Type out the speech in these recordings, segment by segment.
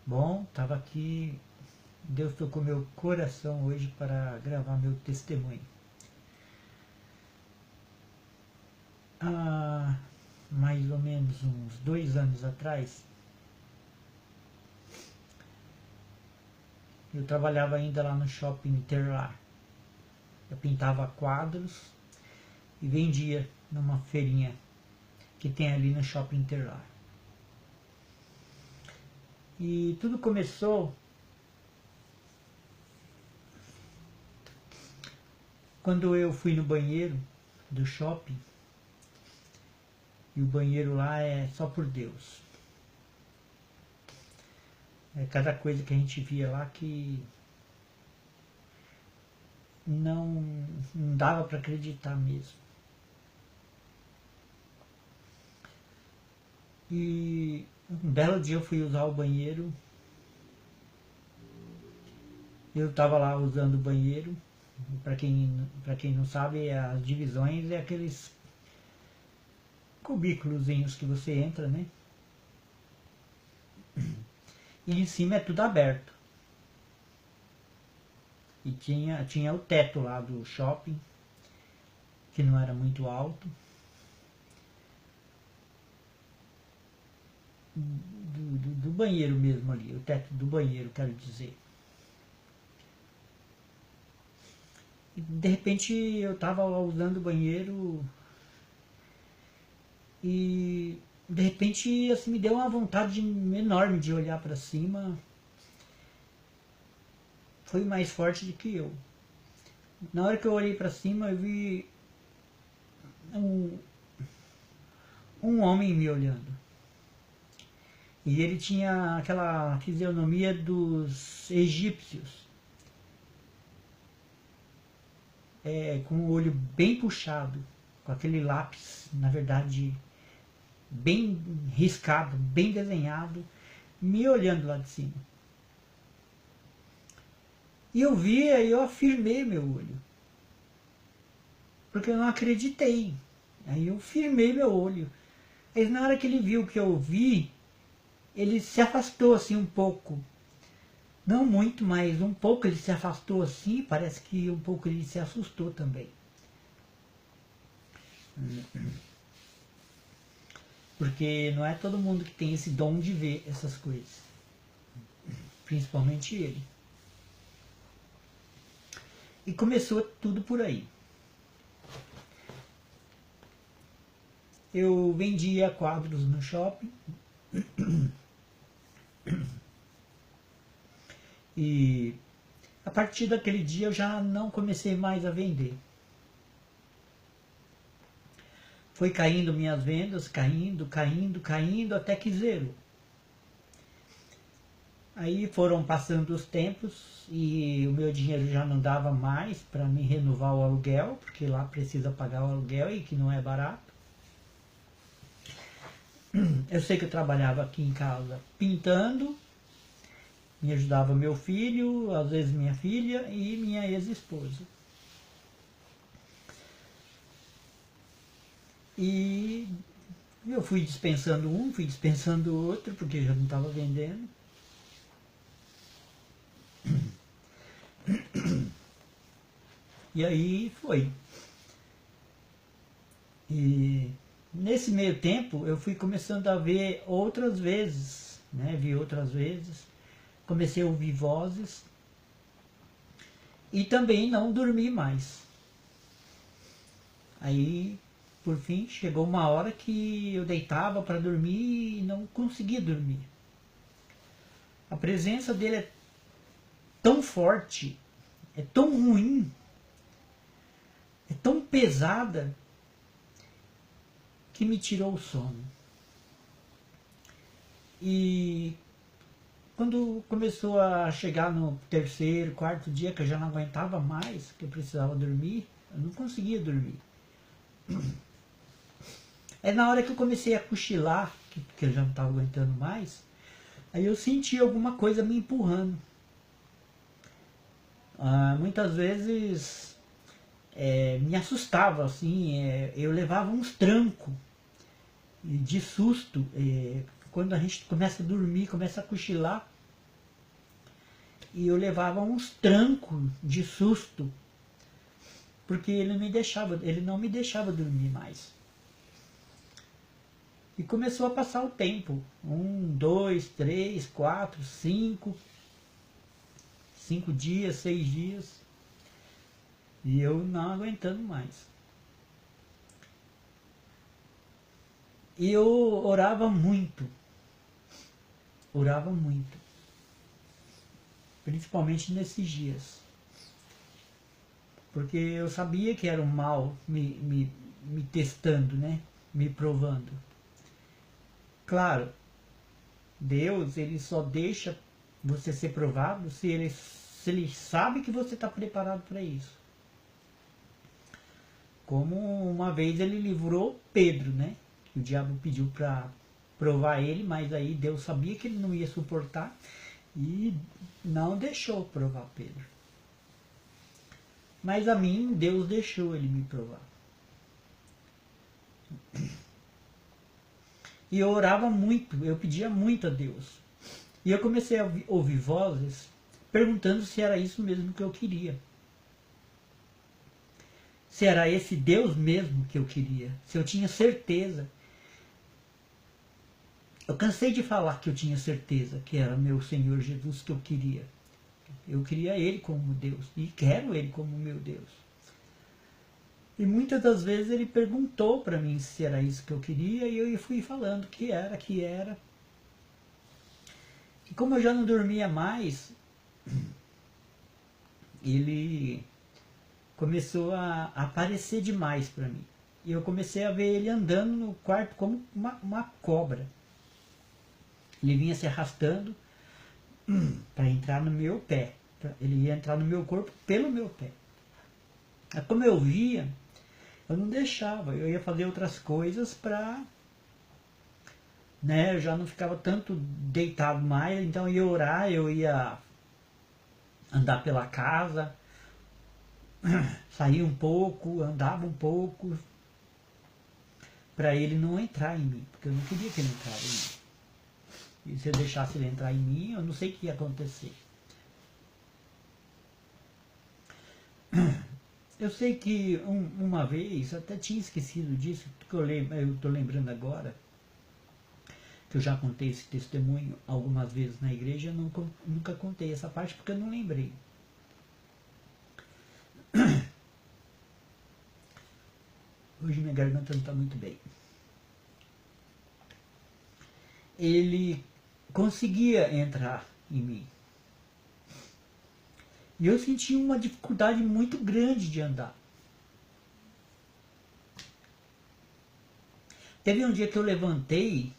Bom, estava aqui, Deus tocou meu coração hoje para gravar meu testemunho. Há mais ou menos uns 2 anos atrás, eu trabalhava ainda lá no shopping Interlar. Eu pintava quadros e vendia numa feirinha que tem ali no shopping Interlar. E tudo começou quando eu fui no banheiro do shopping, e o banheiro lá é só por Deus. É cada coisa que a gente via lá que não dava para acreditar mesmo. E um belo dia eu fui usar o banheiro, eu estava lá usando o banheiro. Para quem não sabe, as divisões é aqueles cubículozinhos que você entra, né? E em cima é tudo aberto. E tinha o teto lá do shopping, que não era muito alto. Do banheiro mesmo ali, o teto do banheiro, quero dizer. E de repente eu estava usando o banheiro e de repente assim, me deu uma vontade enorme de olhar para cima. Foi mais forte do que eu. Na hora que eu olhei para cima, eu vi um homem me olhando. E ele tinha aquela fisionomia dos egípcios. Com o olho bem puxado, com aquele lápis, na verdade, bem riscado, bem desenhado, me olhando lá de cima. E eu via e eu afirmei meu olho. Porque eu não acreditei. Aí eu firmei meu olho. Aí na hora que ele viu que eu vi, ele se afastou assim um pouco. Não muito, mas um pouco ele se afastou assim, parece que um pouco ele se assustou também. Porque não é todo mundo que tem esse dom de ver essas coisas. Principalmente ele. E começou tudo por aí. Eu vendia quadros no shopping. E a partir daquele dia eu já não comecei mais a vender. Foi caindo minhas vendas, caindo, até que zero. Aí foram passando os tempos e o meu dinheiro já não dava mais para me renovar o aluguel, porque lá precisa pagar o aluguel e que não é barato. Eu sei que eu trabalhava aqui em casa pintando, me ajudava meu filho, às vezes minha filha e minha ex-esposa. E eu fui dispensando um, fui dispensando o outro, porque já não estava vendendo. E aí foi. E nesse meio tempo eu fui começando a ver outras vezes, né? Vi outras vezes, comecei a ouvir vozes e também não dormi mais. Aí, por fim, chegou uma hora que eu deitava para dormir e não conseguia dormir. A presença dele é tão forte, é tão ruim, é tão pesada, que me tirou o sono. E quando começou a chegar no terceiro, quarto dia, que eu já não aguentava mais, que eu precisava dormir, eu não conseguia dormir. É na hora que eu comecei a cochilar, que eu já não estava aguentando mais, aí eu senti alguma coisa me empurrando. Muitas vezes me assustava, assim, eu levava uns trancos de susto, quando a gente começa a dormir, começa a cochilar, e eu levava uns trancos de susto, porque ele não me deixava dormir mais. E começou a passar o tempo, 1, 2, 3, 4, 5 dias, 6 dias, e eu não aguentando mais. E eu orava muito, principalmente nesses dias, porque eu sabia que era o mal me testando, né? Me provando. Claro, Deus, ele só deixa você ser provado se ele sabe que você está preparado para isso. Como uma vez ele livrou Pedro, né? O diabo pediu para provar ele, mas aí Deus sabia que ele não ia suportar e não deixou provar Pedro. Mas a mim, Deus deixou ele me provar. E eu orava muito, eu pedia muito a Deus. E eu comecei a ouvir vozes perguntando se era isso mesmo que eu queria. Se era esse Deus mesmo que eu queria. Se eu tinha certeza. Eu cansei de falar que eu tinha certeza que era meu Senhor Jesus que eu queria. Eu queria Ele como Deus. E quero Ele como meu Deus. E muitas das vezes ele perguntou para mim se era isso que eu queria, e eu fui falando que era. E como eu já não dormia mais, ele começou a aparecer demais para mim. E eu comecei a ver ele andando no quarto como uma cobra. Ele vinha se arrastando para entrar no meu pé. Ele ia entrar no meu corpo pelo meu pé. Como eu via, eu não deixava, eu ia fazer outras coisas para, né, eu já não ficava tanto deitado mais, então eu ia orar, eu ia andar pela casa, sair um pouco, andava um pouco, para ele não entrar em mim, porque eu não queria que ele entrasse em mim. E se eu deixasse ele entrar em mim, eu não sei o que ia acontecer. Eu sei que uma vez, até tinha esquecido disso, que eu estou lembrando agora, que eu já contei esse testemunho algumas vezes na igreja, eu nunca contei essa parte porque eu não lembrei. Hoje minha garganta não está muito bem. Ele conseguia entrar em mim. E eu senti uma dificuldade muito grande de andar. Teve um dia que eu levantei,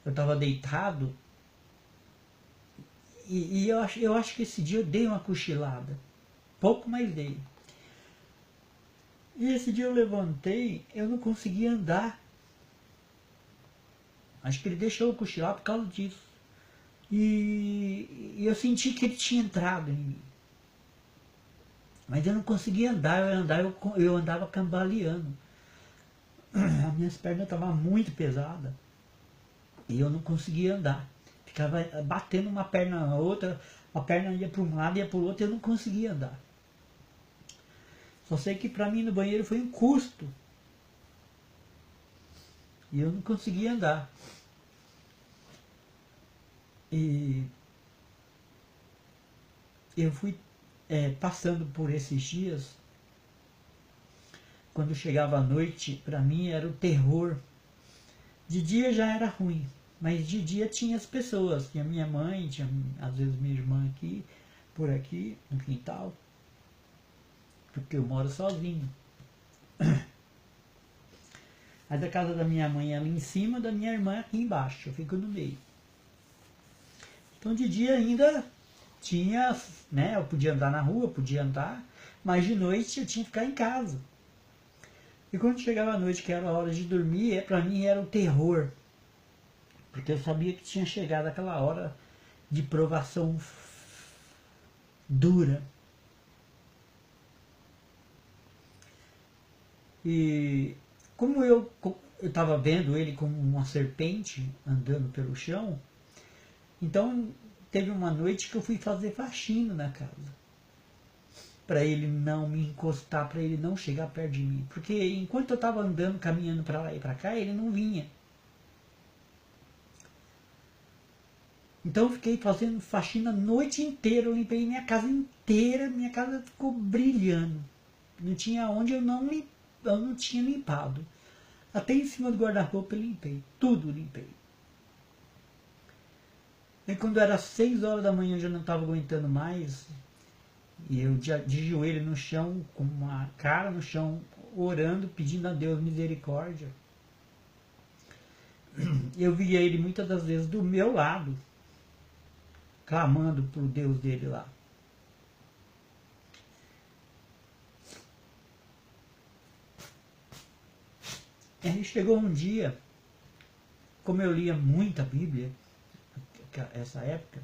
eu estava deitado, e eu acho que esse dia eu dei uma cochilada. Pouco, mais dei. E esse dia eu levantei, eu não conseguia andar. Acho que ele deixou eu cochilar por causa disso. E eu senti que ele tinha entrado em mim. Mas eu não conseguia andar, eu andava cambaleando. As minhas pernas estavam muito pesadas. E eu não conseguia andar. Ficava batendo uma perna na outra, a perna ia para um lado, ia para o outro, e eu não conseguia andar. Só sei que para mim no banheiro foi um custo. E eu não conseguia andar. E eu fui passando por esses dias. Quando chegava a noite, para mim era o terror. De dia já era ruim, mas de dia tinha as pessoas. Tinha minha mãe, tinha às vezes minha irmã aqui, por aqui, no quintal. Porque eu moro sozinho. Aí da casa da minha mãe ali em cima, da minha irmã aqui embaixo. Eu fico no meio. Então de dia ainda tinha, né? Eu podia andar na rua, podia andar, mas de noite eu tinha que ficar em casa. E quando chegava a noite, que era a hora de dormir, para mim era o terror. Porque eu sabia que tinha chegado aquela hora de provação dura. E como eu estava vendo ele como uma serpente andando pelo chão, então teve uma noite que eu fui fazer faxina na casa, para ele não me encostar, para ele não chegar perto de mim. Porque enquanto eu estava andando, caminhando para lá e para cá, ele não vinha. Então eu fiquei fazendo faxina a noite inteira, eu limpei minha casa inteira, minha casa ficou brilhando. Não tinha onde eu não tinha limpado. Até em cima do guarda-roupa eu limpei, tudo limpei. E quando era 6 horas da manhã eu já não estava aguentando mais, e eu de joelho no chão, com uma cara no chão, orando, pedindo a Deus misericórdia. Eu via ele muitas das vezes do meu lado, clamando pro Deus dele lá. E aí chegou um dia, como eu lia muita Bíblia, essa época,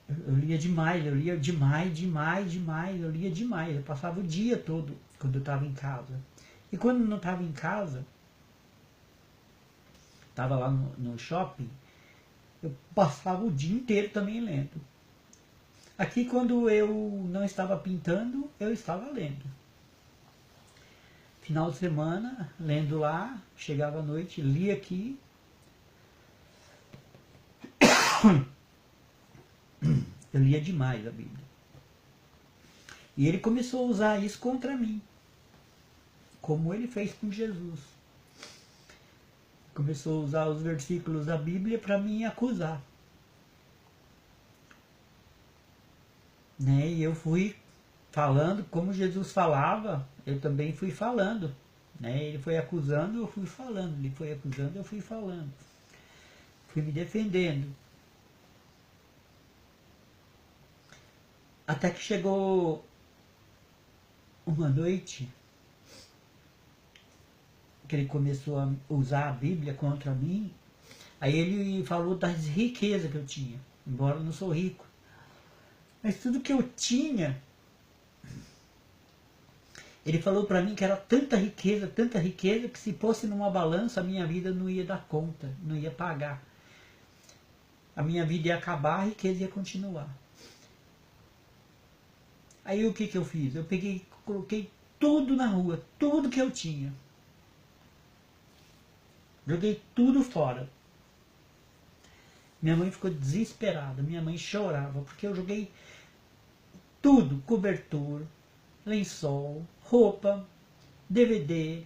eu lia demais, eu lia demais, eu lia demais. Eu passava o dia todo quando eu estava em casa. E quando não estava em casa, estava lá no shopping, eu passava o dia inteiro também lendo. Aqui, quando eu não estava pintando, eu estava lendo. Final de semana, lendo lá, chegava à noite, lia aqui. Eu lia demais a Bíblia. E ele começou a usar isso contra mim, como ele fez com Jesus. Começou a usar os versículos da Bíblia para me acusar. Né? E eu fui falando como Jesus falava, eu também fui falando. Né? Ele foi acusando, eu fui falando. Ele foi acusando, eu fui falando. Fui me defendendo. Até que chegou uma noite que ele começou a usar a Bíblia contra mim. Aí ele falou das riquezas que eu tinha, embora eu não sou rico. Mas tudo que eu tinha, ele falou para mim que era tanta riqueza, que se fosse numa balança a minha vida não ia dar conta, não ia pagar. A minha vida ia acabar, a riqueza ia continuar. Aí o que eu fiz? Eu peguei, coloquei tudo na rua, tudo que eu tinha. Joguei tudo fora. Minha mãe ficou desesperada, minha mãe chorava, porque eu joguei tudo, cobertor, lençol, roupa, DVD,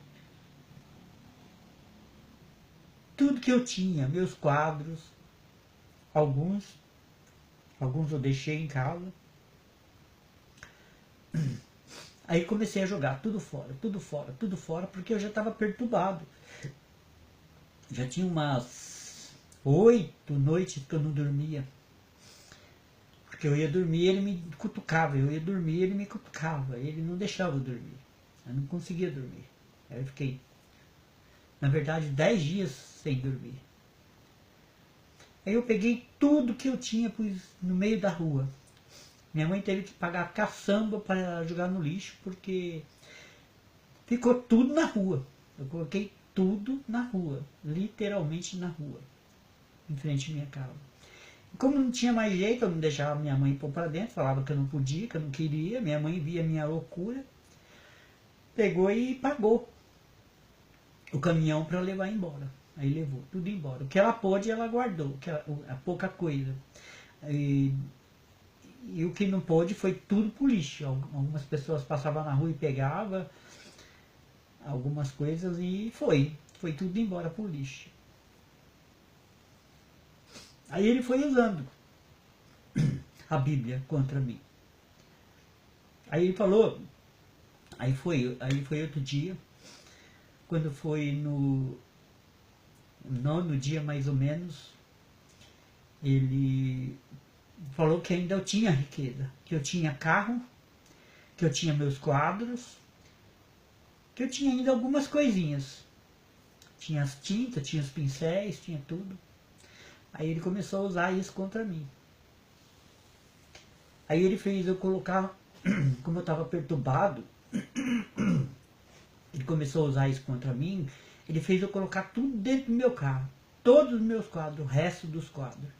tudo que eu tinha, meus quadros, alguns eu deixei em casa. Aí comecei a jogar tudo fora, porque eu já estava perturbado. Já tinha umas 8 noites que eu não dormia. Porque eu ia dormir, ele me cutucava, eu ia dormir, ele me cutucava, ele não deixava eu dormir. Eu não conseguia dormir. Aí eu fiquei, na verdade, 10 dias sem dormir. Aí eu peguei tudo que eu tinha, pus no meio da rua. Minha mãe teve que pagar caçamba para jogar no lixo, porque ficou tudo na rua. Eu coloquei tudo na rua, literalmente na rua, em frente à minha casa. E como não tinha mais jeito, eu não deixava minha mãe pôr para dentro, falava que eu não podia, que eu não queria. Minha mãe via a minha loucura, pegou e pagou o caminhão para levar embora. Aí levou tudo embora. O que ela pôde, ela guardou, a pouca coisa. E o que não pôde foi tudo pro lixo. Algumas pessoas passavam na rua e pegavam algumas coisas e foi tudo embora pro lixo. Aí ele foi usando a Bíblia contra mim. Aí ele falou, aí foi outro dia, quando foi no 9º dia mais ou menos, ele falou que ainda eu tinha riqueza, que eu tinha carro, que eu tinha meus quadros, que eu tinha ainda algumas coisinhas. Tinha as tintas, tinha os pincéis, tinha tudo. Aí ele começou a usar isso contra mim. Aí ele fez eu colocar, como eu estava perturbado, ele começou a usar isso contra mim, ele fez eu colocar tudo dentro do meu carro. Todos os meus quadros, o resto dos quadros.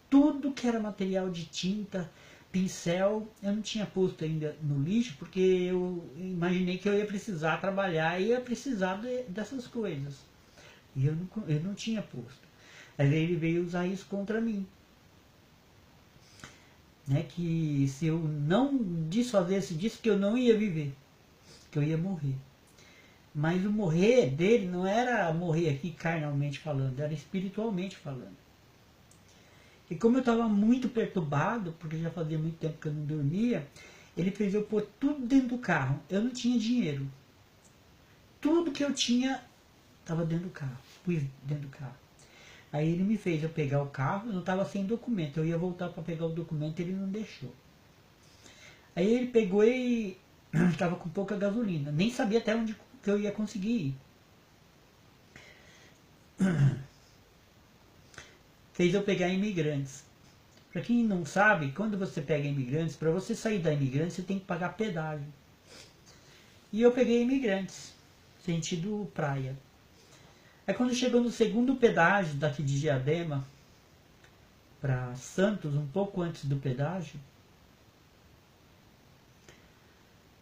tudo que era material de tinta, pincel, eu não tinha posto ainda no lixo, porque eu imaginei que eu ia precisar trabalhar e ia precisar dessas coisas. E eu não tinha posto. Aí ele veio usar isso contra mim. Né, que se eu não desfazesse disso, que eu não ia viver, que eu ia morrer. Mas o morrer dele não era morrer aqui carnalmente falando, era espiritualmente falando. E como eu estava muito perturbado, porque já fazia muito tempo que eu não dormia, ele fez eu pôr tudo dentro do carro. Eu não tinha dinheiro. Tudo que eu tinha estava dentro do carro. Pus dentro do carro. Aí ele me fez eu pegar o carro, eu não estava sem documento. Eu ia voltar para pegar o documento e ele não deixou. Aí ele pegou e estava com pouca gasolina. Nem sabia até onde que eu ia conseguir ir. Fez eu pegar Imigrantes. Para quem não sabe, quando você pega Imigrantes, para você sair da Imigrantes, você tem que pagar pedágio. E eu peguei Imigrantes, sentido praia. Aí quando chegou no segundo pedágio daqui de Diadema para Santos, um pouco antes do pedágio,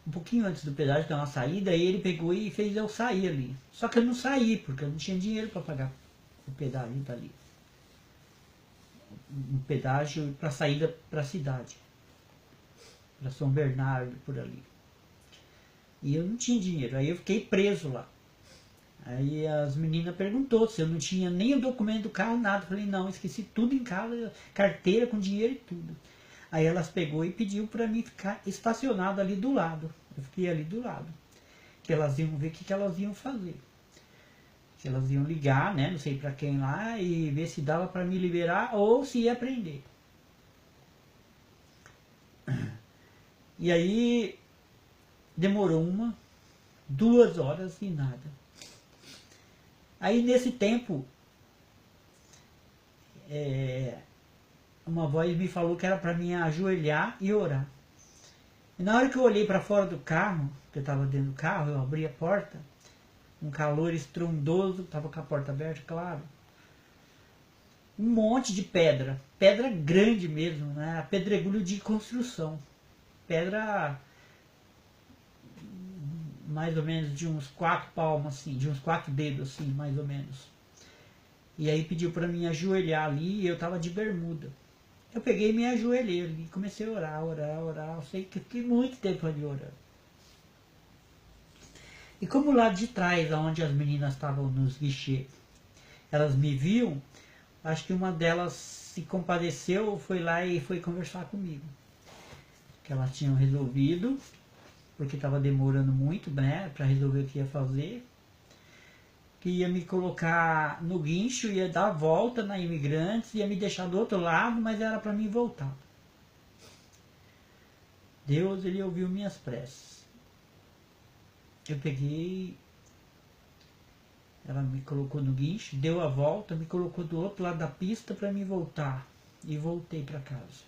um pouquinho antes do pedágio, tem uma saída, aí ele pegou e fez eu sair ali. Só que eu não saí, porque eu não tinha dinheiro para pagar o pedágio dali. Um pedágio para saída para a cidade, para São Bernardo, por ali. E eu não tinha dinheiro, aí eu fiquei preso lá. Aí as meninas perguntou se eu não tinha nem o documento do carro, nada. Eu falei, não, esqueci tudo em casa, carteira com dinheiro e tudo. Aí elas pegou e pediu para mim ficar estacionado ali do lado. Eu fiquei ali do lado. Que elas iam ver o que elas iam fazer. Que elas iam ligar, né, não sei para quem lá, e ver se dava para me liberar ou se ia prender. E aí demorou 2 horas e nada. Aí nesse tempo, uma voz me falou que era para mim ajoelhar e orar. E na hora que eu olhei para fora do carro, que eu estava dentro do carro, eu abri a porta, um calor estrondoso, estava com a porta aberta, claro. Um monte de pedra, pedra grande mesmo, né? Pedregulho de construção. Pedra mais ou menos de uns 4 palmos, assim, de uns 4 dedos, assim, mais ou menos. E aí pediu para mim ajoelhar ali e eu tava de bermuda. Eu peguei e me ajoelhei ali e comecei a orar. Eu sei que fiquei muito tempo ali orando. E como lá de trás, onde as meninas estavam nos guichês, elas me viam, acho que uma delas se compadeceu, foi lá e foi conversar comigo. Que elas tinham resolvido, porque estava demorando muito, né, para resolver o que ia fazer. Que ia me colocar no guincho, ia dar a volta na Imigrantes, ia me deixar do outro lado, mas era para mim voltar. Deus, ele ouviu minhas preces. Eu peguei, ela me colocou no guincho, deu a volta, me colocou do outro lado da pista para me voltar. E voltei para casa.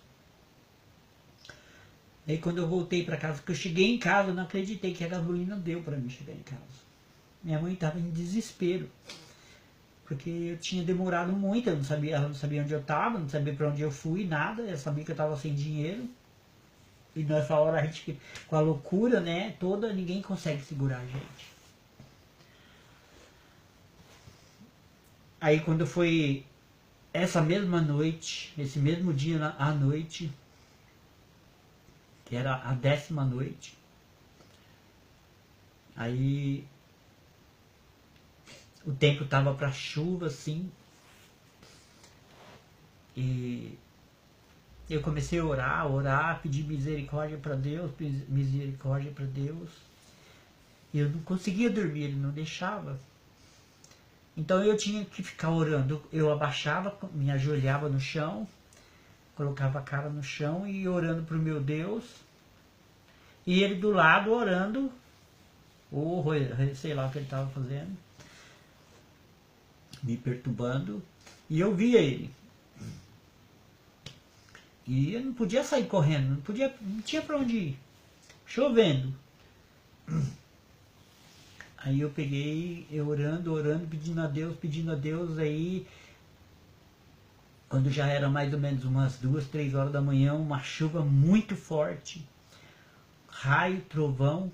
Aí quando eu voltei para casa, que eu cheguei em casa, eu não acreditei que a gasolina deu para mim chegar em casa. Minha mãe estava em desespero, porque eu tinha demorado muito, ela não sabia onde eu estava, não sabia para onde eu fui, nada, ela sabia que eu estava sem dinheiro. E nessa hora a gente, com a loucura, né, toda, ninguém consegue segurar a gente. Aí quando foi essa mesma noite, esse mesmo dia à noite, que era a 10ª noite, aí o tempo tava para chuva, assim, e eu comecei a orar, pedir misericórdia para Deus, e eu não conseguia dormir, ele não deixava. Então eu tinha que ficar orando, eu abaixava, me ajoelhava no chão, colocava a cara no chão e orando para o meu Deus, e ele do lado orando, ou sei lá o que ele estava fazendo, me perturbando, e eu via ele. E eu não podia sair correndo, não tinha para onde ir, chovendo. Aí eu peguei, eu orando, pedindo a Deus, aí quando já era mais ou menos umas 2, 3 horas da manhã, uma chuva muito forte, raio, trovão,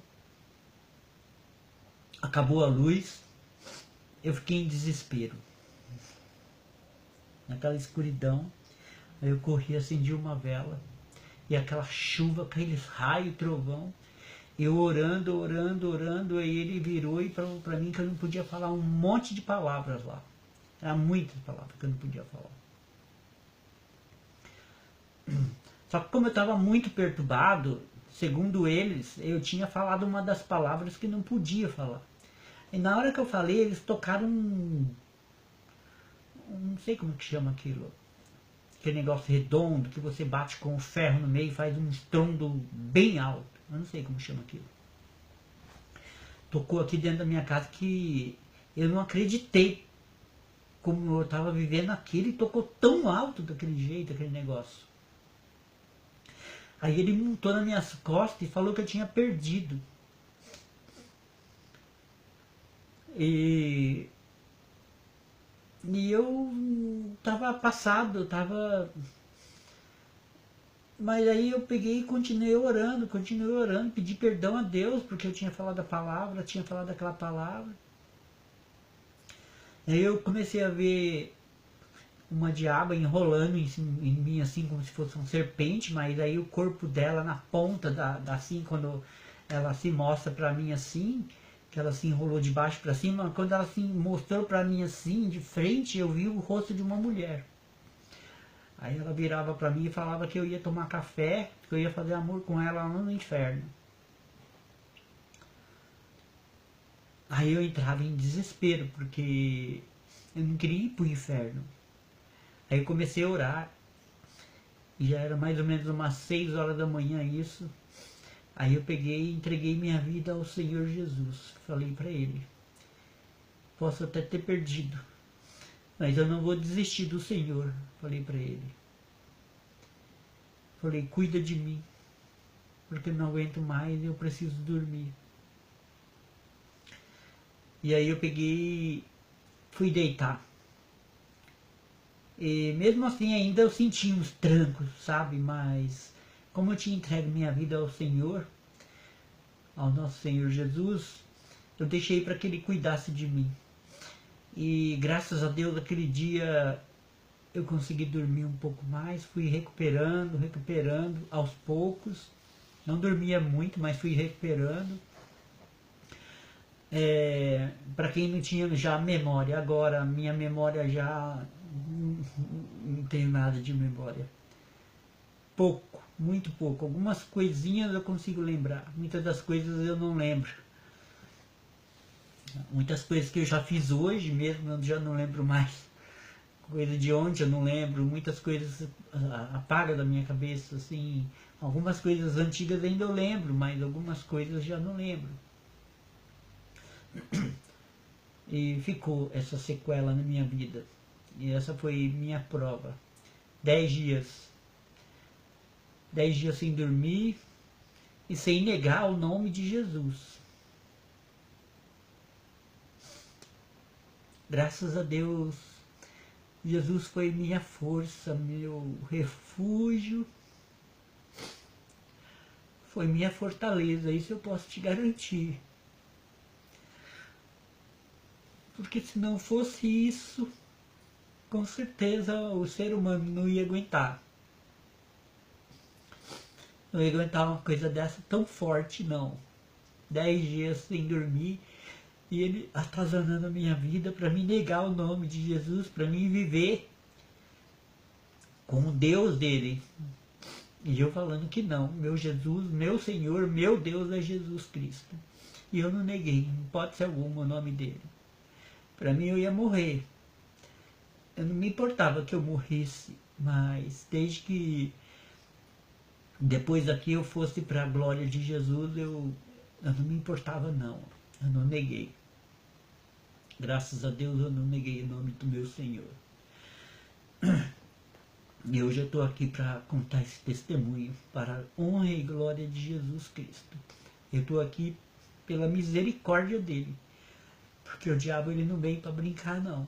acabou a luz, eu fiquei em desespero. Naquela escuridão, aí eu corri, acendi uma vela, e aquela chuva, aqueles raios, trovão, eu orando, orando, orando, aí ele virou e falou pra mim que eu não podia falar um monte de palavras lá. Era muitas palavras que eu não podia falar. Só que como eu estava muito perturbado, segundo eles, eu tinha falado uma das palavras que não podia falar. E na hora que eu falei, eles tocaram não sei como que chama aquilo. Aquele negócio redondo que você bate com o ferro no meio e faz um estrondo bem alto. Eu não sei como chama aquilo. Tocou aqui dentro da minha casa que eu não acreditei como eu estava vivendo aquilo e tocou tão alto daquele jeito, aquele negócio. Aí ele montou nas minhas costas e falou que eu tinha perdido. E eu tava passado, Mas aí eu peguei e continuei orando, pedi perdão a Deus, porque eu tinha falado a palavra, tinha falado aquela palavra. Aí eu comecei a ver uma diaba enrolando em mim assim, como se fosse uma serpente, mas aí o corpo dela na ponta, assim, quando ela se mostra pra mim assim, que ela se enrolou de baixo pra cima, quando ela se mostrou pra mim assim, de frente, eu vi o rosto de uma mulher. Aí ela virava pra mim e falava que eu ia tomar café, que eu ia fazer amor com ela lá no inferno. Aí eu entrava em desespero, porque eu não queria ir pro inferno. Aí eu comecei a orar, e já era mais ou menos umas 6 horas da manhã isso. Aí eu peguei e entreguei minha vida ao Senhor Jesus. Falei pra ele, posso até ter perdido, mas eu não vou desistir do Senhor. Falei pra ele. Falei, cuida de mim, porque eu não aguento mais e eu preciso dormir. E aí eu peguei, fui deitar. E mesmo assim ainda eu senti uns trancos, sabe? Mas como eu tinha entregue minha vida ao Senhor, ao nosso Senhor Jesus, eu deixei para que Ele cuidasse de mim. E graças a Deus aquele dia eu consegui dormir um pouco mais, fui recuperando aos poucos. Não dormia muito, mas fui recuperando. Para quem não tinha já memória, agora minha memória já não tenho nada de memória. Pouco, muito pouco. Algumas coisinhas eu consigo lembrar, muitas das coisas eu não lembro. Muitas coisas que eu já fiz hoje mesmo eu já não lembro mais. Coisa de ontem eu não lembro, muitas coisas apaga da minha cabeça, assim. Algumas coisas antigas ainda eu lembro, mas algumas coisas já não lembro. E ficou essa sequela na minha vida. E essa foi minha prova. 10 dias. 10 dias sem dormir e sem negar o nome de Jesus. Graças a Deus, Jesus foi minha força, meu refúgio, foi minha fortaleza, isso eu posso te garantir. Porque se não fosse isso, com certeza o ser humano não ia aguentar. Não ia aguentar uma coisa dessa tão forte, não. 10 dias sem dormir e ele atazanando a minha vida para me negar o nome de Jesus, para mim viver com o Deus dele. E eu falando que não, meu Jesus, meu Senhor, meu Deus é Jesus Cristo. E eu não neguei, em hipótese alguma, o nome dele. Para mim eu ia morrer. Eu não me importava que eu morresse, mas desde que depois daqui eu fosse para a glória de Jesus, eu não me importava não. Eu não neguei. Graças a Deus eu não neguei o nome do meu Senhor. E hoje eu estou aqui para contar esse testemunho para a honra e glória de Jesus Cristo. Eu estou aqui pela misericórdia dele. Porque o diabo ele não vem para brincar não.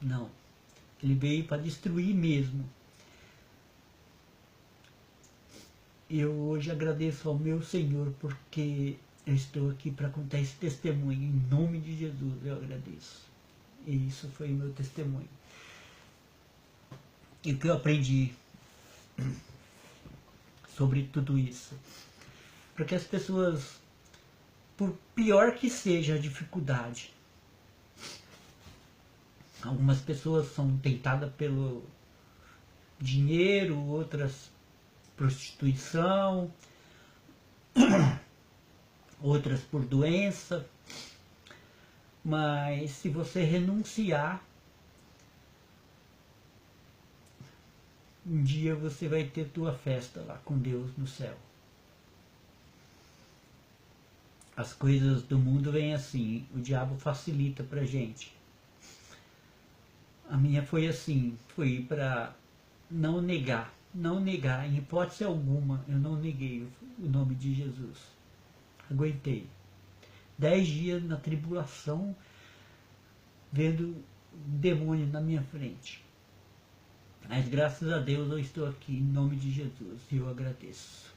Não. Ele veio para destruir mesmo. Eu hoje agradeço ao meu Senhor porque eu estou aqui para contar esse testemunho. Em nome de Jesus eu agradeço. E isso foi o meu testemunho. E o que eu aprendi sobre tudo isso? Porque as pessoas, por pior que seja a dificuldade, algumas pessoas são tentadas pelo dinheiro, outras prostituição, outras por doença, mas se você renunciar, um dia você vai ter tua festa lá com Deus no céu. As coisas do mundo vêm assim, o diabo facilita pra gente. A minha foi assim, foi para não negar, em hipótese alguma, eu não neguei o nome de Jesus. Aguentei. 10 dias na tribulação, vendo demônio na minha frente. Mas graças a Deus eu estou aqui em nome de Jesus e eu agradeço.